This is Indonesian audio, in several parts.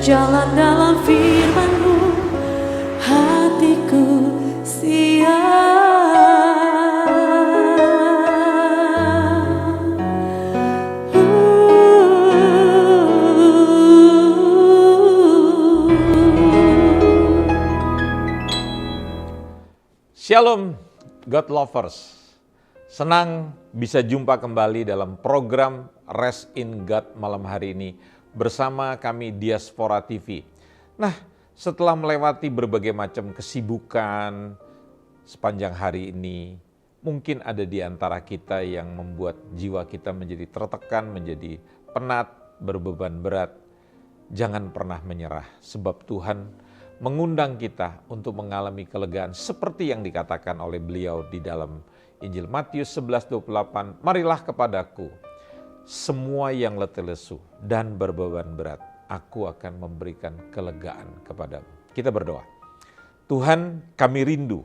berjalan dalam firman-Mu, hatiku Shalom God Lovers, senang bisa jumpa kembali dalam program Rest in God malam hari ini bersama kami Diaspora TV. Nah, setelah melewati berbagai macam kesibukan sepanjang hari ini, mungkin ada di antara kita yang membuat jiwa kita menjadi tertekan, menjadi penat, berbeban berat. Jangan pernah menyerah, sebab Tuhan mengundang kita untuk mengalami kelegaan seperti yang dikatakan oleh beliau di dalam Injil Matius 11:28, marilah kepadaku semua yang letih lesu dan berbeban berat, aku akan memberikan kelegaan kepadamu. Kita berdoa. Tuhan, kami rindu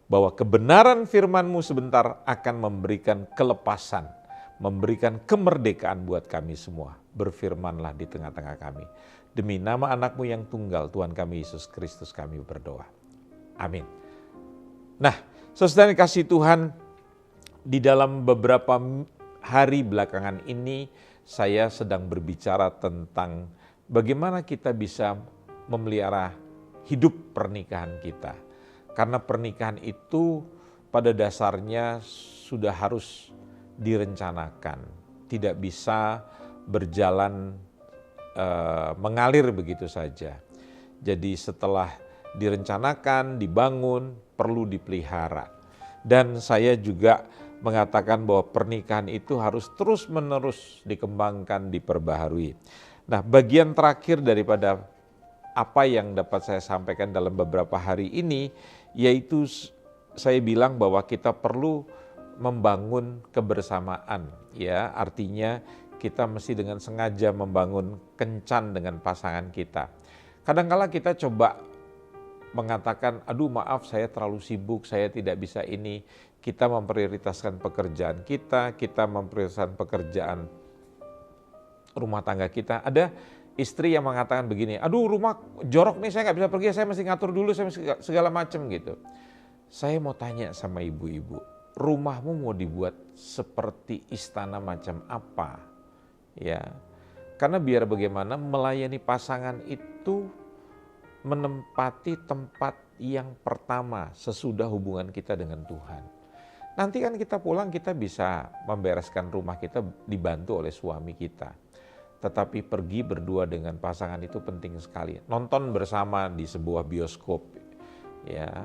bahwa kebenaran firman-Mu sebentar akan memberikan kelepasan, memberikan kemerdekaan buat kami semua. Berfirmanlah di tengah-tengah kami. Demi nama anak-Mu yang tunggal, Tuhan kami Yesus Kristus kami berdoa. Amin. Nah, saudara kasih Tuhan, di dalam beberapa hari belakangan ini saya sedang berbicara tentang bagaimana kita bisa memelihara hidup pernikahan kita. Karena pernikahan itu pada dasarnya sudah harus direncanakan, tidak bisa berjalan mengalir begitu saja. Jadi setelah direncanakan, dibangun, perlu dipelihara. Dan saya juga mengatakan bahwa pernikahan itu harus terus-menerus dikembangkan, diperbaharui. Nah, bagian terakhir daripada apa yang dapat saya sampaikan dalam beberapa hari ini, yaitu saya bilang bahwa kita perlu membangun kebersamaan, ya, artinya kita mesti dengan sengaja membangun kencan dengan pasangan kita. Kadang-kala kita coba mengatakan, aduh maaf saya terlalu sibuk, saya tidak bisa ini. Kita memprioritaskan pekerjaan kita memprioritaskan pekerjaan rumah tangga kita. Ada istri yang mengatakan begini, aduh rumah jorok nih, saya nggak bisa pergi, saya mesti ngatur dulu, saya mesti segala macam gitu. Saya mau tanya sama ibu-ibu, rumahmu mau dibuat seperti istana macam apa? Ya, karena biar bagaimana melayani pasangan itu menempati tempat yang pertama sesudah hubungan kita dengan Tuhan. Nanti kan kita pulang kita bisa membereskan rumah kita dibantu oleh suami kita. Tetapi pergi berdua dengan pasangan itu penting sekali. Nonton bersama di sebuah bioskop, ya,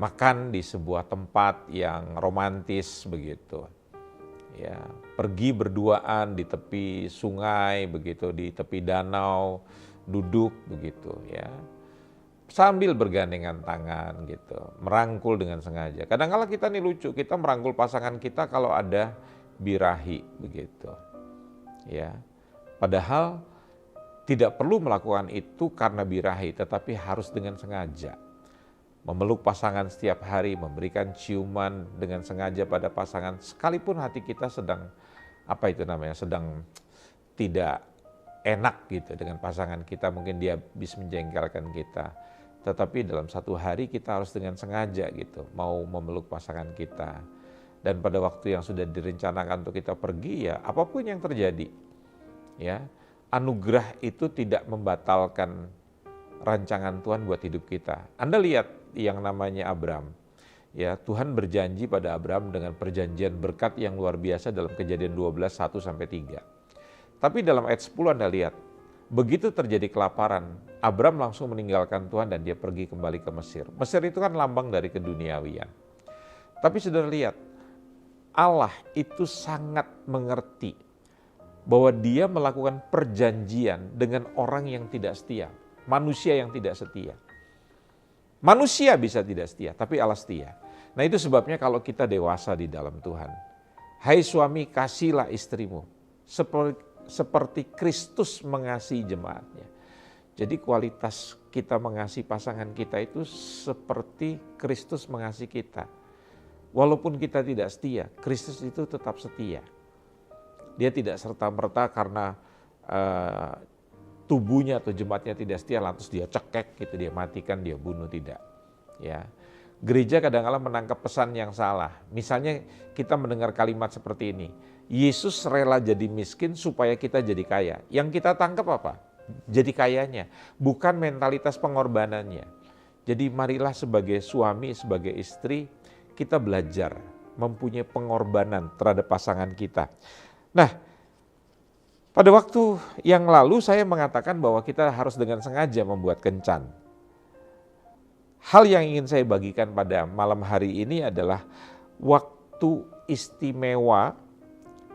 makan di sebuah tempat yang romantis begitu. Ya, pergi berduaan di tepi sungai begitu, di tepi danau, duduk begitu ya. Sambil bergandengan tangan gitu, merangkul dengan sengaja. Kadang-kala kita nih lucu, kita merangkul pasangan kita kalau ada birahi begitu. Ya. Padahal tidak perlu melakukan itu karena birahi, tetapi harus dengan sengaja. Memeluk pasangan setiap hari, memberikan ciuman dengan sengaja pada pasangan, sekalipun hati kita sedang sedang tidak enak gitu dengan pasangan kita, mungkin dia bisa menjengkelkan kita. Tetapi dalam satu hari kita harus dengan sengaja gitu, mau memeluk pasangan kita. Dan pada waktu yang sudah direncanakan untuk kita pergi, ya apapun yang terjadi, ya anugerah itu tidak membatalkan rancangan Tuhan buat hidup kita. Anda lihat yang namanya Abraham, ya Tuhan berjanji pada Abraham dengan perjanjian berkat yang luar biasa dalam Kejadian 12:1-3. Tapi dalam ayat 10 Anda lihat, begitu terjadi kelaparan, Abraham langsung meninggalkan Tuhan dan dia pergi kembali ke Mesir. Mesir itu kan lambang dari keduniawian. Tapi saudara lihat, Allah itu sangat mengerti bahwa dia melakukan perjanjian dengan orang yang tidak setia, manusia yang tidak setia. Manusia bisa tidak setia, tapi Allah setia. Nah itu sebabnya kalau kita dewasa di dalam Tuhan, hai suami kasihlah istrimu seperti Kristus mengasihi jemaatnya. Jadi kualitas kita mengasihi pasangan kita itu seperti Kristus mengasihi kita. Walaupun kita tidak setia, Kristus itu tetap setia. Dia tidak serta-merta karena tubuhnya atau jemaatnya tidak setia, lantas dia cekek gitu, dia matikan, dia bunuh, tidak. Ya, gereja kadang-kala menangkap pesan yang salah. Misalnya kita mendengar kalimat seperti ini, Yesus rela jadi miskin supaya kita jadi kaya. Yang kita tangkap apa? Jadi kayanya, bukan mentalitas pengorbanannya. Jadi marilah sebagai suami, sebagai istri, kita belajar mempunyai pengorbanan terhadap pasangan kita. Nah, pada waktu yang lalu saya mengatakan bahwa kita harus dengan sengaja membuat kencan. Hal yang ingin saya bagikan pada malam hari ini adalah waktu istimewa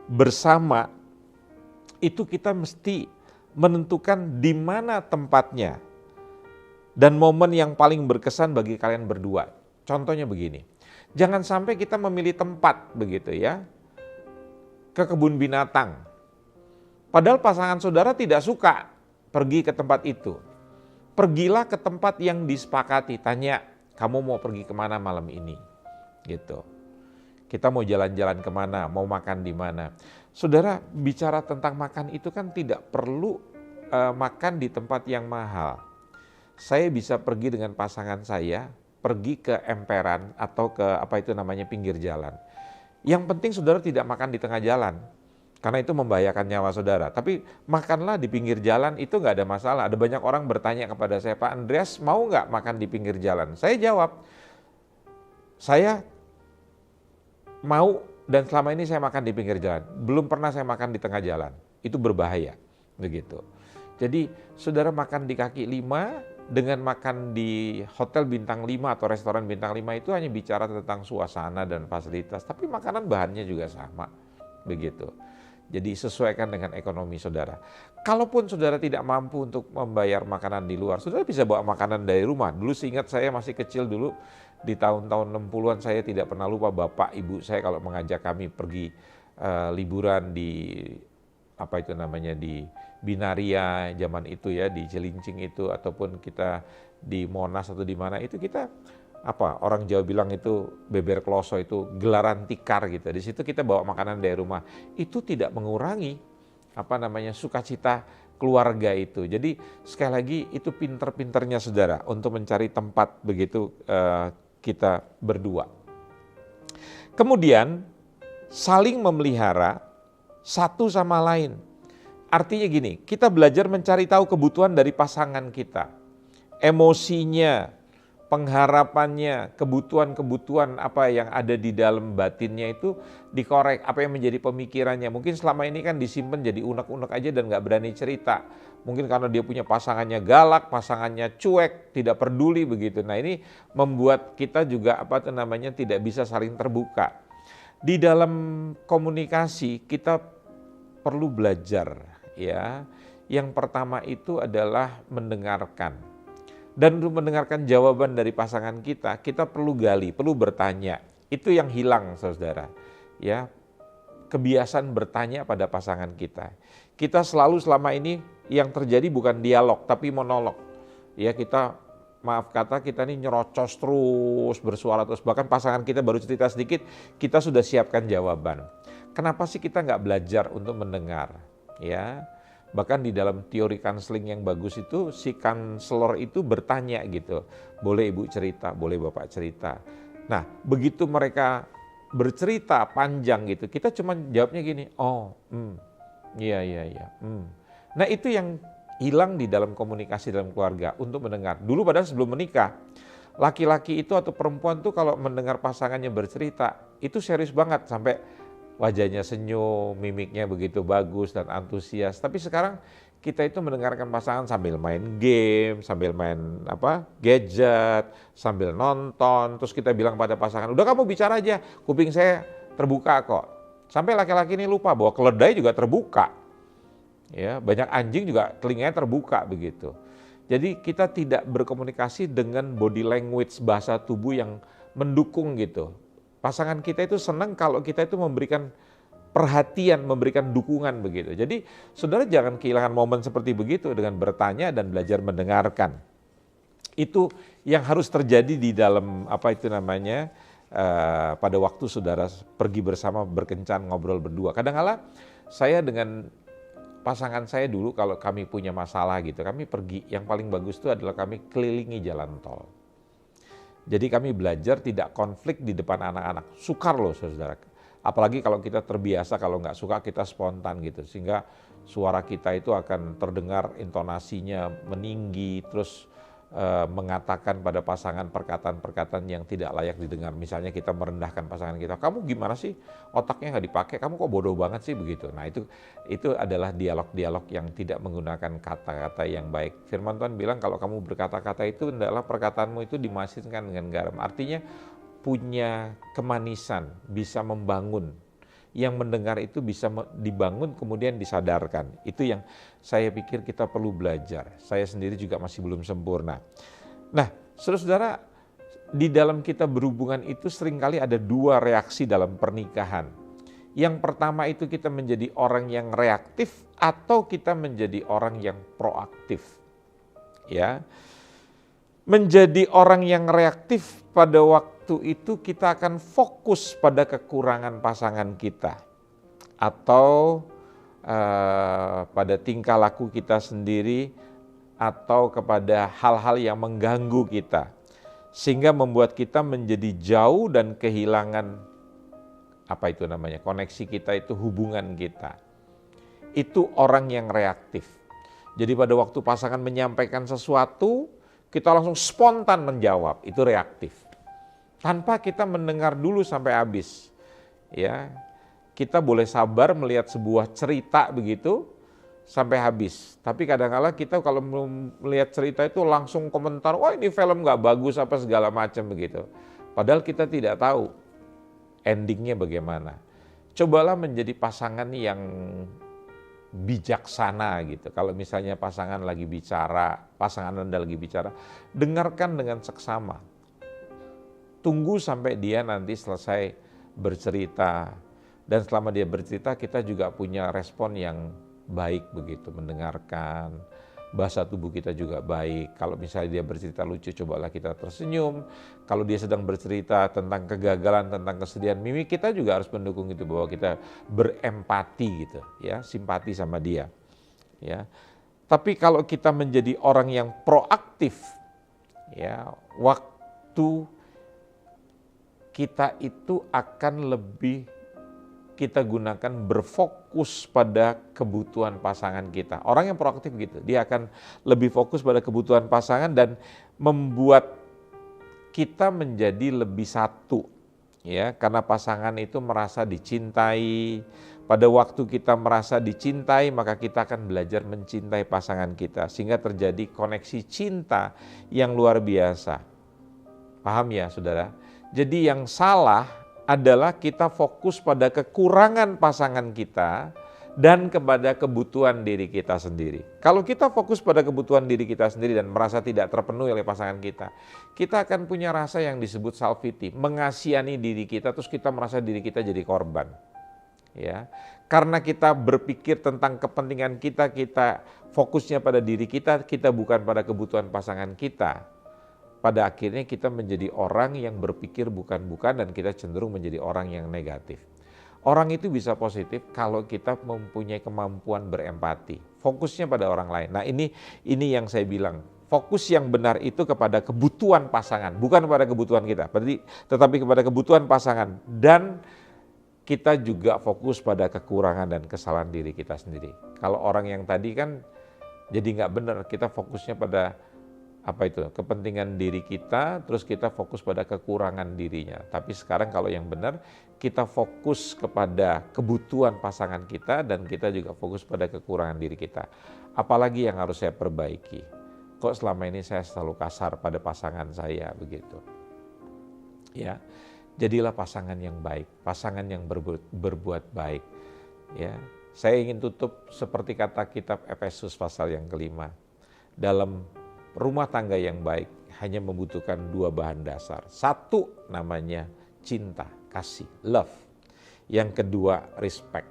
bersama itu kita mesti menentukan di mana tempatnya dan momen yang paling berkesan bagi kalian berdua. Contohnya begini, jangan sampai kita memilih tempat begitu ya, ke kebun binatang. Padahal pasangan saudara tidak suka pergi ke tempat itu. Pergilah ke tempat yang disepakati, tanya, kamu mau pergi kemana malam ini? Gitu. Kita mau jalan-jalan kemana, mau makan di mana. Saudara, bicara tentang makan itu kan tidak perlu makan di tempat yang mahal. Saya bisa pergi dengan pasangan saya, pergi ke emperan atau ke pinggir jalan. Yang penting saudara tidak makan di tengah jalan, karena itu membahayakan nyawa saudara. Tapi makanlah di pinggir jalan, itu nggak ada masalah. Ada banyak orang bertanya kepada saya, Pak Andreas mau nggak makan di pinggir jalan? Saya jawab, saya mau dan selama ini saya makan di pinggir jalan. Belum pernah saya makan di tengah jalan, itu berbahaya. Begitu. Jadi saudara makan di kaki lima, dengan makan di hotel bintang 5 atau restoran bintang 5 itu hanya bicara tentang suasana dan fasilitas, tapi makanan bahannya juga sama, begitu. Jadi sesuaikan dengan ekonomi saudara. Kalaupun saudara tidak mampu untuk membayar makanan di luar, saudara bisa bawa makanan dari rumah. Dulu seingat saya masih kecil dulu, di tahun-tahun 60-an saya tidak pernah lupa bapak ibu saya kalau mengajak kami pergi liburan di di Binaria zaman itu ya, di Cilincing itu, ataupun kita di Monas atau di mana itu, kita orang Jawa bilang itu beber kloso, itu gelaran tikar gitu. Di situ kita bawa makanan dari rumah. Itu tidak mengurangi sukacita keluarga itu. Jadi sekali lagi itu pinter-pinternya saudara untuk mencari tempat begitu kita berdua. Kemudian saling memelihara satu sama lain. Artinya gini, kita belajar mencari tahu kebutuhan dari pasangan kita. Emosinya, pengharapannya, kebutuhan-kebutuhan apa yang ada di dalam batinnya itu dikorek, apa yang menjadi pemikirannya. Mungkin selama ini kan disimpan jadi unek-unek aja dan gak berani cerita. Mungkin karena dia punya pasangannya galak, pasangannya cuek, tidak peduli begitu. Nah ini membuat kita juga tidak bisa saling terbuka. Di dalam komunikasi kita perlu belajar ya. Yang pertama itu adalah mendengarkan. Dan untuk mendengarkan jawaban dari pasangan kita, kita perlu gali, perlu bertanya. Itu yang hilang saudara. Ya, kebiasaan bertanya pada pasangan kita. Kita selalu selama ini yang terjadi bukan dialog tapi monolog. Ya, kita kita ini nyerocos terus, bersuara terus. Bahkan pasangan kita baru cerita sedikit, kita sudah siapkan jawaban. Kenapa sih kita nggak belajar untuk mendengar? Ya, bahkan di dalam teori counseling yang bagus itu, si counselor itu bertanya gitu, boleh ibu cerita, boleh bapak cerita. Nah, begitu mereka bercerita panjang gitu, kita cuma jawabnya gini, iya. Nah itu yang hilang di dalam komunikasi dalam keluarga, untuk mendengar. Dulu padahal sebelum menikah, laki-laki itu atau perempuan tuh kalau mendengar pasangannya bercerita, itu serius banget, sampai wajahnya senyum, mimiknya begitu bagus dan antusias. Tapi sekarang kita itu mendengarkan pasangan sambil main game, sambil main gadget, sambil nonton. Terus kita bilang pada pasangan, udah kamu bicara aja, kuping saya terbuka kok. Sampai laki-laki ini lupa bahwa keledai juga terbuka. Ya, banyak anjing juga telinganya terbuka begitu. Jadi kita tidak berkomunikasi dengan body language, bahasa tubuh yang mendukung gitu. Pasangan kita itu senang kalau kita itu memberikan perhatian, memberikan dukungan begitu. Jadi saudara jangan kehilangan momen seperti begitu dengan bertanya dan belajar mendengarkan. Itu yang harus terjadi di dalam pada waktu saudara pergi bersama berkencan, ngobrol berdua. Kadang-kala saya dengan pasangan saya dulu kalau kami punya masalah gitu, kami pergi, yang paling bagus itu adalah kami kelilingi jalan tol. Jadi kami belajar tidak konflik di depan anak-anak. Sukar loh saudara. Apalagi kalau kita terbiasa, kalau nggak suka kita spontan gitu. Sehingga suara kita itu akan terdengar intonasinya meninggi, terus mengatakan pada pasangan perkataan-perkataan yang tidak layak didengar. Misalnya kita merendahkan pasangan kita, kamu gimana sih, otaknya nggak dipakai, kamu kok bodoh banget sih begitu. Nah itu adalah dialog-dialog yang tidak menggunakan kata-kata yang baik. Firman Tuhan bilang kalau kamu berkata-kata itu adalah perkataanmu itu dimasinkan dengan garam. Artinya punya kemanisan, bisa membangun. Yang mendengar itu bisa dibangun kemudian disadarkan. Itu yang saya pikir kita perlu belajar. Saya sendiri juga masih belum sempurna. Nah, saudara-saudara, di dalam kita berhubungan itu seringkali ada dua reaksi dalam pernikahan. Yang pertama itu kita menjadi orang yang reaktif atau kita menjadi orang yang proaktif. Ya. Menjadi orang yang reaktif pada waktu itu kita akan fokus pada kekurangan pasangan kita atau pada tingkah laku kita sendiri atau kepada hal-hal yang mengganggu kita sehingga membuat kita menjadi jauh dan kehilangan koneksi kita itu, hubungan kita. Itu orang yang reaktif. Jadi pada waktu pasangan menyampaikan sesuatu kita langsung spontan menjawab, itu reaktif. Tanpa kita mendengar dulu sampai habis. Ya. Kita boleh sabar melihat sebuah cerita begitu sampai habis. Tapi kadang-kadang kita kalau melihat cerita itu langsung komentar, wah ini film nggak bagus apa segala macam begitu. Padahal kita tidak tahu endingnya bagaimana. Cobalah menjadi pasangan yang bijaksana gitu. Kalau misalnya pasangan lagi bicara, pasangan Anda lagi bicara, dengarkan dengan seksama. Tunggu sampai dia nanti selesai bercerita. Dan selama dia bercerita, kita juga punya respon yang baik begitu, mendengarkan. Bahasa tubuh kita juga baik. Kalau misalnya dia bercerita lucu, cobalah kita tersenyum. Kalau dia sedang bercerita tentang kegagalan, tentang kesedihan, mimik kita juga harus mendukung itu, bahwa kita berempati gitu, ya, simpati sama dia. Ya. Tapi kalau kita menjadi orang yang proaktif, ya, waktu kita itu akan lebih kita gunakan berfokus pada kebutuhan pasangan kita. Orang yang proaktif gitu, dia akan lebih fokus pada kebutuhan pasangan dan membuat kita menjadi lebih satu. Ya, karena pasangan itu merasa dicintai. Pada waktu kita merasa dicintai, maka kita akan belajar mencintai pasangan kita sehingga terjadi koneksi cinta yang luar biasa. Paham ya, Saudara? Jadi yang salah adalah kita fokus pada kekurangan pasangan kita dan kepada kebutuhan diri kita sendiri. Kalau kita fokus pada kebutuhan diri kita sendiri dan merasa tidak terpenuhi oleh pasangan kita, kita akan punya rasa yang disebut self pity, mengasihani diri kita, terus kita merasa diri kita jadi korban. Ya, karena kita berpikir tentang kepentingan kita, kita fokusnya pada diri kita bukan pada kebutuhan pasangan kita. Pada akhirnya kita menjadi orang yang berpikir bukan-bukan dan kita cenderung menjadi orang yang negatif. Orang itu bisa positif kalau kita mempunyai kemampuan berempati. Fokusnya pada orang lain. Nah ini yang saya bilang. Fokus yang benar itu kepada kebutuhan pasangan, bukan kepada kebutuhan kita. Tetapi kepada kebutuhan pasangan. Dan kita juga fokus pada kekurangan dan kesalahan diri kita sendiri. Kalau orang yang tadi kan jadi nggak benar, kita fokusnya pada kepentingan diri kita, terus kita fokus pada kekurangan dirinya. Tapi sekarang kalau yang benar, kita fokus kepada kebutuhan pasangan kita dan kita juga fokus pada kekurangan diri kita. Apalagi yang harus saya perbaiki? Kok selama ini saya selalu kasar pada pasangan saya begitu? Ya, jadilah pasangan yang baik, pasangan yang berbuat baik. Ya, saya ingin tutup seperti kata kitab Efesus pasal yang kelima. Dalam rumah tangga yang baik hanya membutuhkan dua bahan dasar. Satu namanya cinta, kasih, love. Yang kedua respect,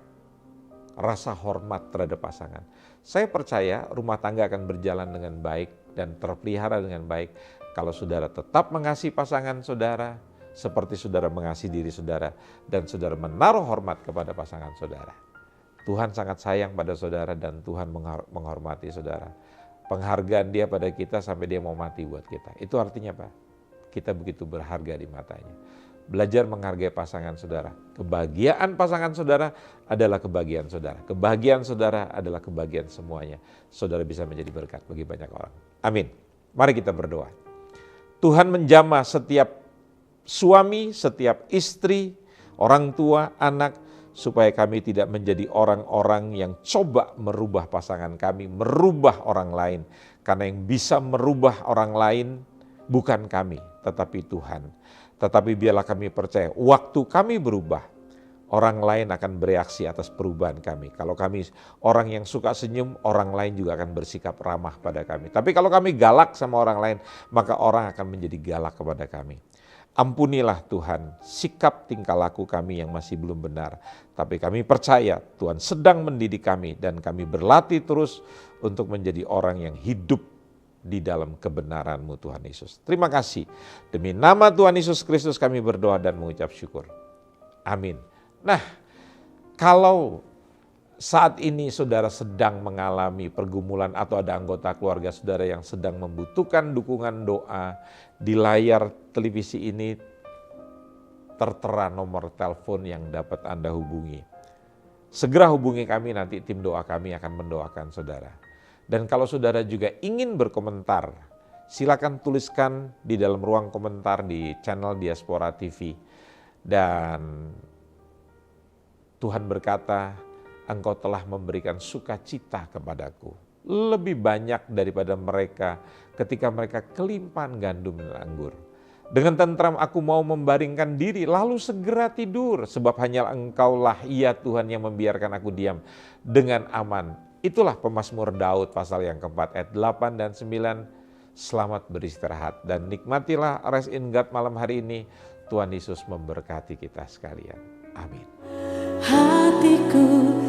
rasa hormat terhadap pasangan. Saya percaya rumah tangga akan berjalan dengan baik dan terpelihara dengan baik kalau saudara tetap mengasihi pasangan saudara seperti saudara mengasihi diri saudara dan saudara menaruh hormat kepada pasangan saudara. Tuhan sangat sayang pada saudara dan Tuhan menghormati saudara. Penghargaan dia pada kita sampai dia mau mati buat kita. Itu artinya apa? Kita begitu berharga di matanya. Belajar menghargai pasangan saudara. Kebahagiaan pasangan saudara adalah kebahagiaan saudara. Kebahagiaan saudara adalah kebahagiaan semuanya. Saudara bisa menjadi berkat bagi banyak orang. Amin. Mari kita berdoa. Tuhan menjamah setiap suami, setiap istri, orang tua, anak, supaya kami tidak menjadi orang-orang yang coba merubah pasangan kami, merubah orang lain. Karena yang bisa merubah orang lain bukan kami, tetapi Tuhan. Tetapi biarlah kami percaya, waktu kami berubah, orang lain akan bereaksi atas perubahan kami. Kalau kami orang yang suka senyum, orang lain juga akan bersikap ramah pada kami. Tapi kalau kami galak sama orang lain, maka orang akan menjadi galak kepada kami. Ampunilah Tuhan sikap tingkah laku kami yang masih belum benar. Tapi kami percaya Tuhan sedang mendidik kami dan kami berlatih terus untuk menjadi orang yang hidup di dalam kebenaran-Mu Tuhan Yesus. Terima kasih. Demi nama Tuhan Yesus Kristus kami berdoa dan mengucap syukur. Amin. Nah, kalau saat ini saudara sedang mengalami pergumulan atau ada anggota keluarga saudara yang sedang membutuhkan dukungan doa, di layar televisi ini tertera nomor telepon yang dapat Anda hubungi. Segera hubungi kami, nanti tim doa kami akan mendoakan saudara. Dan kalau saudara juga ingin berkomentar, silakan tuliskan di dalam ruang komentar di channel Diaspora TV. Dan Tuhan berkata, Engkau telah memberikan sukacita kepadaku, lebih banyak daripada mereka ketika mereka kelimpahan gandum dan anggur. Dengan tentram aku mau membaringkan diri, lalu segera tidur, sebab hanya Engkaulah ya Tuhan yang membiarkan aku diam dengan aman. Itulah pemazmur Daud pasal yang keempat ayat 8 dan 9. Selamat beristirahat dan nikmatilah Rest in God malam hari ini. Tuhan Yesus memberkati kita sekalian. Amin. Hatiku